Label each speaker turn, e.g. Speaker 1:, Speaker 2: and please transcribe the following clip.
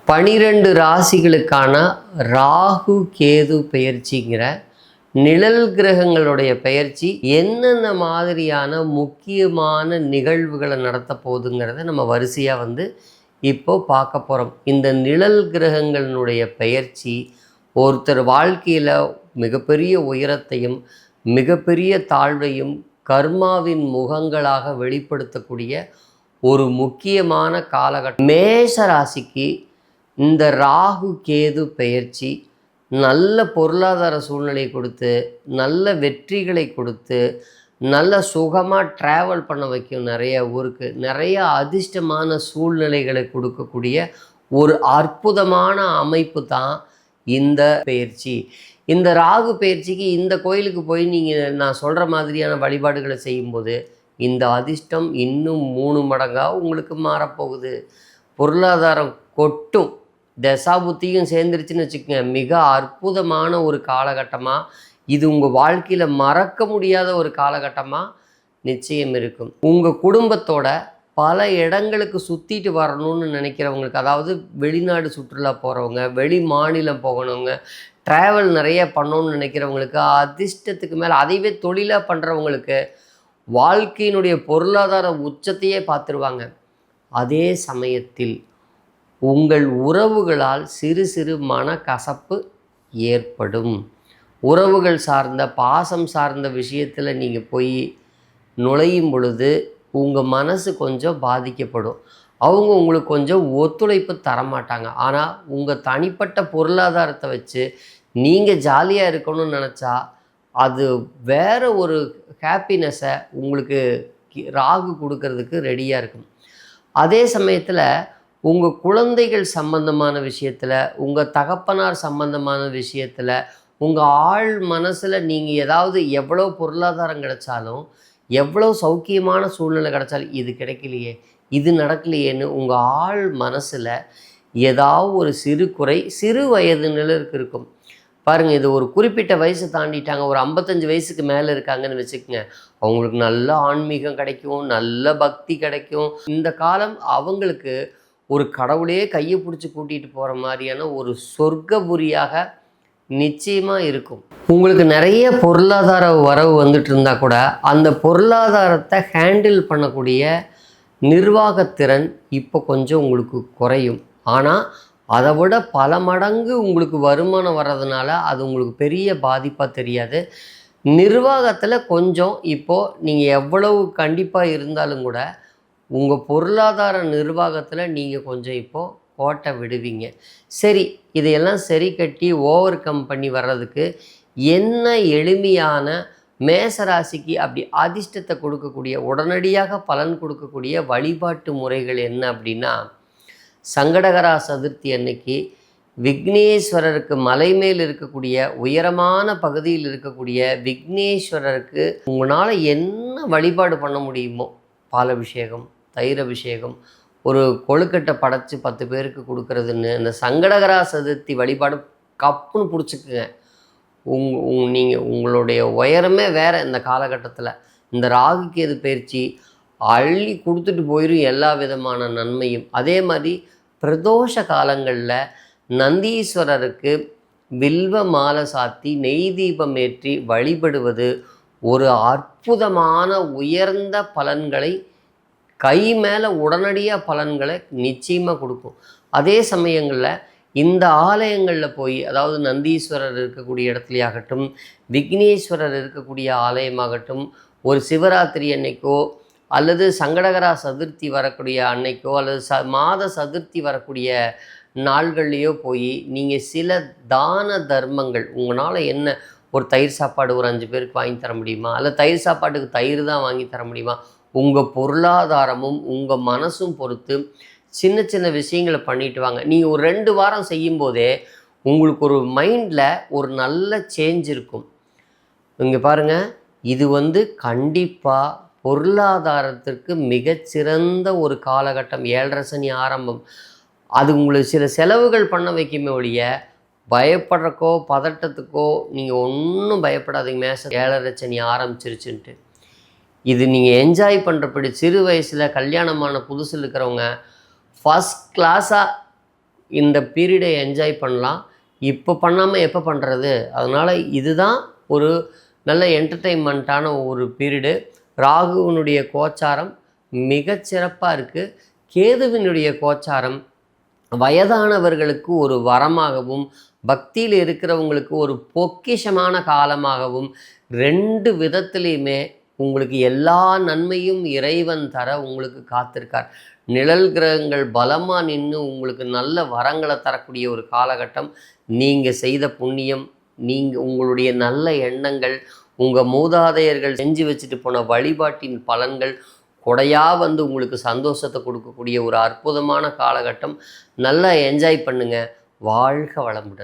Speaker 1: 12 ராசிகளுக்கான ராகு கேது பெயர்ச்சிங்கிற நிழல் கிரகங்களுடைய பெயர்ச்சி என்னென்ன மாதிரியான முக்கியமான நிகழ்வுகளை நடத்த போகுதுங்கிறத நம்ம வரிசையாக இப்போ பார்க்க போகிறோம். இந்த நிழல் கிரகங்களினுடைய பெயர்ச்சி ஒருத்தர் வாழ்க்கையில் மிகப்பெரிய உயரத்தையும் மிகப்பெரிய தாழ்வையும் கர்மாவின் முகங்களாக வெளிப்படுத்தக்கூடிய ஒரு முக்கியமான காலகட்டம். மேஷ ராசிக்கு இந்த ராகு கேது பெயர்ச்சி நல்ல பொருளாதார சூழ்நிலை கொடுத்து, நல்ல வெற்றிகளை கொடுத்து, நல்ல சுகமாக ட்ராவல் பண்ண வைக்கும். நிறைய ஊருக்கு நிறைய அதிர்ஷ்டமான சூழ்நிலைகளை கொடுக்கக்கூடிய ஒரு அற்புதமான அமைப்பு தான் இந்த பெயர்ச்சி. இந்த ராகு பெயர்ச்சிக்கு இந்த கோயிலுக்கு போய் நீங்கள் நான் சொல்கிற மாதிரியான வழிபாடுகளை செய்யும்போது இந்த அதிர்ஷ்டம் இன்னும் 3 மடங்காக உங்களுக்கு மாறப்போகுது. பொருளாதாரம் கொட்டும். தசாபுத்தியும் சேர்ந்துருச்சுன்னு வச்சுக்கோங்க. மிக அற்புதமான ஒரு காலகட்டமாக இது உங்கள் வாழ்க்கையில் மறக்க முடியாத ஒரு காலகட்டமாக நிச்சயம் இருக்கும். உங்கள் குடும்பத்தோட பல இடங்களுக்கு சுற்றிட்டு வரணும்னு நினைக்கிறவங்களுக்கு, அதாவது வெளிநாடு சுற்றுலா போகிறவங்க, வெளி மாநிலம் போகணுங்க, ட்ராவல் நிறைய பண்ணணும்னு நினைக்கிறவங்களுக்கு, அதிர்ஷ்டத்துக்கு மேலே அதைவே தொழிலாக பண்ணுறவங்களுக்கு வாழ்க்கையினுடைய பொருளாதார உச்சத்தையே பார்த்துருவாங்க. அதே சமயத்தில் உங்கள் உறவுகளால் சிறு சிறு மனக்கசப்பு ஏற்படும். உறவுகள் சார்ந்த பாசம் சார்ந்த விஷயத்தில் நீங்கள் போய் நுழையும் பொழுது உங்கள் மனசு கொஞ்சம் பாதிக்கப்படும். அவங்க உங்களுக்கு கொஞ்சம் ஒத்துழைப்பு தரமாட்டாங்க. ஆனால் உங்கள் தனிப்பட்ட பொருளாதாரத்தை வச்சு நீங்கள் ஜாலியாக இருக்கணும்னு நினச்சா அது வேறு ஒரு ஹாப்பினஸை உங்களுக்கு ராகு கொடுக்கறதுக்கு ரெடியாக இருக்கும். அதே சமயத்தில் உங்கள் குழந்தைகள் சம்பந்தமான விஷயத்தில், உங்கள் தகப்பனார் சம்பந்தமான விஷயத்தில், உங்கள் ஆழ் மனசில் நீங்கள் ஏதாவது எவ்வளோ பொருளாதாரம் கிடைச்சாலும், எவ்வளோ சௌக்கியமான சூழ்நிலை கிடைச்சாலும் இது கிடைக்கலையே, இது நடக்கலையேன்னு உங்கள் ஆழ் மனசில் ஏதாவது ஒரு சிறு குறை சிறு வயதினருக்கு இருக்கும். பாருங்கள், இது ஒரு குறிப்பிட்ட வயசு தாண்டிட்டாங்க, ஒரு 55 வயசுக்கு மேலே இருக்காங்கன்னு வச்சுக்கோங்க, அவங்களுக்கு நல்ல ஆன்மீகம் கிடைக்கும், நல்ல பக்தி கிடைக்கும். இந்த காலம் அவங்களுக்கு ஒரு கடவுளே கையை பிடிச்சி கூட்டிகிட்டு போகிற மாதிரியான ஒரு சொர்க்கபுரியாக நிச்சயமாக இருக்கும். உங்களுக்கு நிறைய பொருளாதார வரவு வந்துட்டு இருந்தால் கூட அந்த பொருளாதாரத்தை ஹேண்டில் பண்ணக்கூடிய நிர்வாகத்திறன் இப்போ கொஞ்சம் உங்களுக்கு குறையும். ஆனால் அதை விட பல மடங்கு உங்களுக்கு வருமானம் வர்றதுனால அது உங்களுக்கு பெரிய பாதிப்பாக தெரியாது. நிர்வாகத்தில் கொஞ்சம் இப்போது நீங்கள் எவ்வளவு கண்டிப்பாக இருந்தாலும் கூட உங்கள் பொருளாதார நிர்வாகத்தில் நீங்கள் கொஞ்சம் இப்போது கோட்டை விடுவீங்க. சரி, இதையெல்லாம் சரி கட்டி ஓவர் கம் பண்ணி வர்றதுக்கு என்ன எளிமையான மேசராசிக்கு அப்படி அதிர்ஷ்டத்தை கொடுக்கக்கூடிய உடனடியாக பலன் கொடுக்கக்கூடிய வழிபாட்டு முறைகள் என்ன அப்படின்னா, சங்கடகரா சதுர்த்தி அன்னைக்கு விக்னேஸ்வரருக்கு மலை மேல் இருக்கக்கூடிய உயரமான பகுதியில் இருக்கக்கூடிய விக்னேஸ்வரருக்கு உங்களால் என்ன வழிபாடு பண்ண முடியுமோ, பாலபிஷேகம், தயிர் அபிஷேகம், ஒரு கொழுக்கட்டை படைச்சி 10 பேருக்கு கொடுக்கறதுன்னு இந்த சங்கடகரா சதுர்த்தி வழிபாடு கப்புன்னு பிடிச்சிக்குங்க. நீங்கள் உங்களுடைய உயரமே வேறு. இந்த காலகட்டத்தில் இந்த ராகு கேது பயிற்சி அள்ளி கொடுத்துட்டு போயிடும் எல்லா விதமான நன்மையும். அதே மாதிரி பிரதோஷ காலங்களில் நந்தீஸ்வரருக்கு வில்வ மாலை சாத்தி நெய் தீபம் ஏற்றி வழிபடுவது ஒரு அற்புதமான உயர்ந்த பலன்களை, கை மேலே உடனடியாக பலன்களை நிச்சயமாக கொடுக்கும். அதே சமயங்களில் இந்த ஆலயங்களில் போய், அதாவது நந்தீஸ்வரர் இருக்கக்கூடிய இடத்துலையாகட்டும், விக்னேஸ்வரர் இருக்கக்கூடிய ஆலயமாகட்டும், ஒரு சிவராத்திரி அன்னைக்கோ அல்லது சங்கடகரா சதுர்த்தி வரக்கூடிய அன்னைக்கோ அல்லது மாத சதுர்த்தி வரக்கூடிய நாள்கள்லேயோ போய் நீங்கள் சில தான தர்மங்கள், உங்களால் என்ன, ஒரு தயிர் சாப்பாடு ஒரு 5 பேருக்கு வாங்கி தர முடியுமா, அல்லது தயிர் சாப்பாட்டுக்கு தயிர் தான் வாங்கி தர முடியுமா, உங்கள் பொருளாதாரமும் உங்கள் மனசும் பொறுத்து சின்ன சின்ன விஷயங்களை பண்ணிட்டு வாங்க. நீங்கள் ஒரு 2 வாரம் செய்யும்போதே உங்களுக்கு ஒரு மைண்டில் ஒரு நல்ல சேஞ்ச் இருக்கும். இங்கே பாருங்கள், இது கண்டிப்பாக பொருளாதாரத்திற்கு மிகச்சிறந்த ஒரு காலகட்டம். 7.5 சனி ஆரம்பம். அது உங்களுக்கு சில செலவுகள் பண்ண வைக்குமே ஒழிய பயப்படுறக்கோ பதட்டத்துக்கோ நீங்கள் ஒன்றும் பயப்படாதீங்க. மேஷம் 7.5 சனி ஆரம்பிச்சிருச்சுன்ட்டு இது நீங்கள் என்ஜாய் பண்ணுறபடி சிறு வயசில் கல்யாணமான புதுசில் இருக்கிறவங்க ஃபஸ்ட் கிளாஸாக இந்த பீரியடை என்ஜாய் பண்ணலாம். இப்போ பண்ணாமல் எப்போ பண்ணுறது? அதனால் இதுதான் ஒரு நல்ல என்டர்டெயின்மெண்ட்டான ஒரு பீரியடு. ராகுவினுடைய கோச்சாரம் மிகச்சிறப்பாக இருக்குது. கேதுவினுடைய கோச்சாரம் வயதானவர்களுக்கு ஒரு வரமாகவும், பக்தியில் இருக்கிறவங்களுக்கு ஒரு பொக்கிஷமான காலமாகவும், 2 விதத்துலேயுமே உங்களுக்கு எல்லா நன்மையும் இறைவன் தர உங்களுக்கு காத்திருக்கார். நிழல் கிரகங்கள் பலமாக நின்று உங்களுக்கு நல்ல வரங்களை தரக்கூடிய ஒரு காலகட்டம். நீங்கள் செய்த புண்ணியம், உங்களுடைய நல்ல எண்ணங்கள், உங்கள் மூதாதையர்கள் செஞ்சு வச்சுட்டு போன வழிபாட்டின் பலன்கள் கொடையாக வந்து உங்களுக்கு சந்தோஷத்தை கொடுக்கக்கூடிய ஒரு அற்புதமான காலகட்டம். நல்லா என்ஜாய் பண்ணுங்கள். வாழ்க வளமுடன்.